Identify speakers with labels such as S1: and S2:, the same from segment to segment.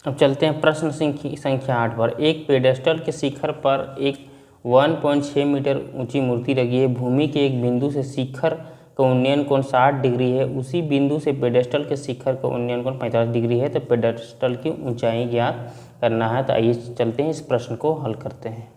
S1: अब चलते हैं प्रश्न संख्या 8 पर। एक पेडेस्टल के शिखर पर एक 1.6 मीटर ऊंची मूर्ति लगी है। भूमि के एक बिंदु से शिखर का उन्नयन कोण 60 डिग्री है। उसी बिंदु से पेडेस्टल के शिखर का उन्नयन कोण 45 डिग्री है। तो पेडेस्टल की ऊंचाई ज्ञात करना है। तो आइए चलते हैं इस प्रश्न को हल करते हैं।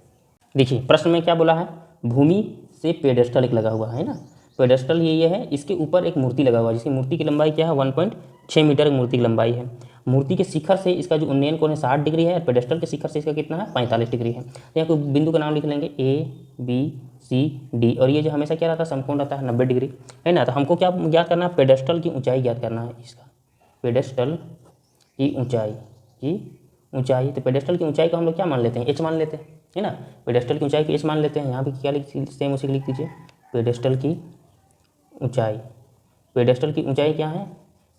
S1: देखिए प्रश्न में क्या बोला है, भूमि से पेडेस्टल एक लगा हुआ है ना, पेडेस्टल ये है, इसके ऊपर एक मूर्ति लगा हुआ है जिसकी मूर्ति की लंबाई क्या है 1.6 मीटर मूर्ति की लंबाई है। मूर्ति के शिखर से इसका जो उन्नयन कोण है 60 डिग्री है और पेडेस्टल के शिखर से इसका कितना है 45 डिग्री है। तो यहाँ कोई बिंदु का नाम लिख लेंगे ABCD और ये जो हमेशा क्या रहता है समकोण रहता है 90 डिग्री है ना। तो हमको क्या ज्ञात करना है, पेडेस्टल की ऊंचाई ज्ञात करना है। इसका पेडेस्टल की ऊंचाई तो पेडेस्टल की ऊंचाई को हम लोग क्या मान लेते हैं, H मान लेते हैं है ना। पेडेस्टल की ऊंचाई को H मान लेते हैं। यहाँ पे क्या लिख सेम उसी को लिख दीजिए, पेडेस्टल की ऊंचाई। पेडेस्टल की ऊंचाई क्या है,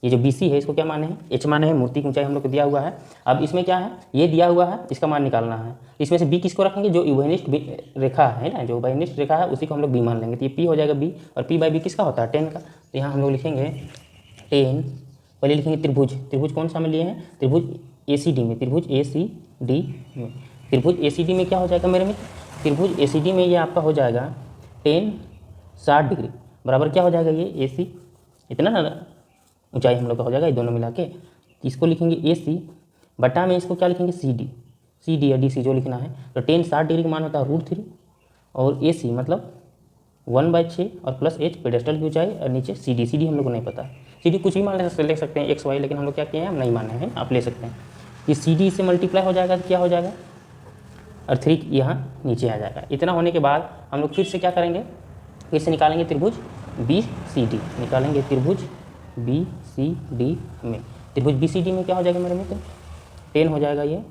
S1: ये जो BC है इसको क्या माने हैं H माने हैं। मूर्ति की ऊंचाई हम लोग को दिया हुआ है। अब इसमें क्या है, ये दिया हुआ है, इसका मान निकालना है। इसमें से B किसको रखेंगे, जो उभयनिष्ठ रेखा है ना, जो उभयनिष्ठ रेखा है उसी को हम लोग B मान लेंगे। तो ये P हो जाएगा B और P/B किसका होता है 10 का। तो यहाँ हम लोग लिखेंगे 10, पहले लिखेंगे त्रिभुज। त्रिभुज कौन सा में लिए हैं, त्रिभुज ACD में। त्रिभुज ACD में, त्रिभुज ACD में क्या हो जाएगा मेरे मित्र, त्रिभुज ACD में ये आपका हो जाएगा 10 60 डिग्री बराबर क्या हो जाएगा, ये AC इतना ना ऊंचाई हम लोग का हो जाएगा ये दोनों मिला के। इसको लिखेंगे AC बटा में इसको क्या लिखेंगे CD या DC जो लिखना है। तो 10 60 डिग्री का मान होता है √3 और AC मतलब 1/6 और प्लस H पेडेस्टल की ऊंचाई और नीचे CD हम लोग को नहीं पता। CD कुछ भी मान ले सकते हैं XY, लेकिन हम लोग क्या किए हैं, हम नहीं माने हैं, आप ले सकते हैं। ये CD से मल्टीप्लाई हो जाएगा तो क्या हो जाएगा और 3 यहाँ नीचे आ जाएगा। इतना होने के बाद हम लोग फिर से क्या करेंगे, फिर से निकालेंगे त्रिभुज BCD, निकालेंगे त्रिभुज BCD में। त्रिभुज BCD में क्या हो जाएगा मेरे मित्र, 10 हो जाएगा ये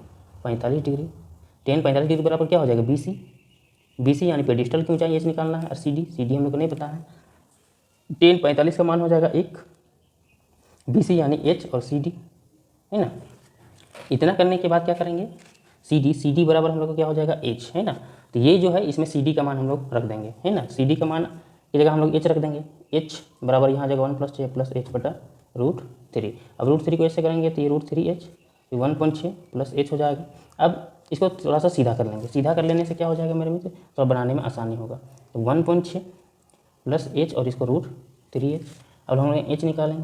S1: 45 डिग्री। 10 45 डिग्री बराबर क्या हो जाएगा BC यानी पेडिस्टल की ऊंचाई H निकालना है और CD हम लोग को नहीं पता है। 10 45 का मान हो जाएगा 1, BC यानी H और CD है ना। इतना करने के बाद क्या करेंगे, CD बराबर हम लोग को क्या हो जाएगा H है ना। तो ये जो है इसमें CD का मान हम लोग रख देंगे है ना। CD का मान की जगह हम लोग H रख देंगे। H बराबर यहाँ आ जाएगा 1+6 प्लस H बटा √3। अब √3 को ऐसे करेंगे तो ये √3H 1.6 प्लस H हो जाएगा। अब इसको थोड़ा सा सीधा कर लेंगे, सीधा कर लेने से क्या हो जाएगा मेरे मित्र, तो बनाने में आसानी होगा। तो 1.6 प्लस H और इसको √3H। अब हम लोग H निकालेंगे,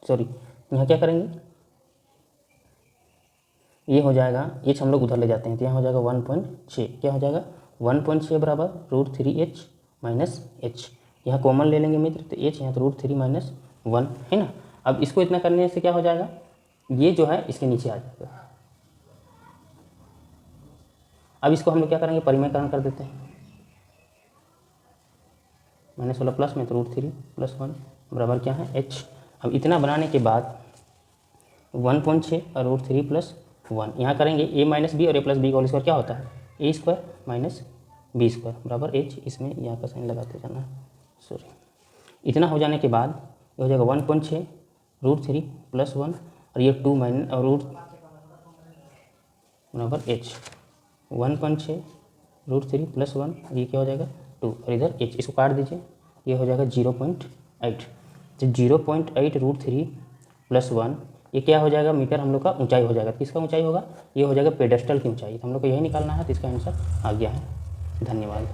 S1: सॉरी यहाँ क्या करेंगे, ये हो जाएगा H हम लोग उधर ले जाते हैं तो यहाँ हो जाएगा 1.6, क्या हो जाएगा 1.6 बराबर √3H माइनस H। यहाँ कॉमन ले लेंगे मित्र तो H यहाँ तो √3 माइनस 1 है ना। अब इसको इतना करने से क्या हो जाएगा, ये जो है इसके नीचे आ जाएगा। अब इसको हम लोग क्या करेंगे, परिमेयकरण कर देते हैं। -16 प्लस में तो √3 + 1 बराबर क्या है H। अब इतना बनाने के बाद 1.6 और √3 + 1 यहाँ करेंगे A - B और A + B का होल स्क्वायर क्या होता है A² - B² बराबर H। इसमें यहाँ का साइन लगाते जाना है, सॉरी। इतना हो जाने के बाद ये हो जाएगा 1.6 √3 + 1 और ये 2 बराबर H। 1.6 √3 + 1 ये क्या हो जाएगा 2 और इधर H, इसको काट दीजिए, ये हो जाएगा 0.8। तो 0.8 √3 + 1 ये क्या हो जाएगा मीटर हम लोग का ऊंचाई हो जाएगा। किसका ऊंचाई होगा, ये हो जाएगा पेडेस्टल की ऊंचाई। तो हम लोग को यही निकालना है, तो इसका आंसर आ गया है। धन्यवाद।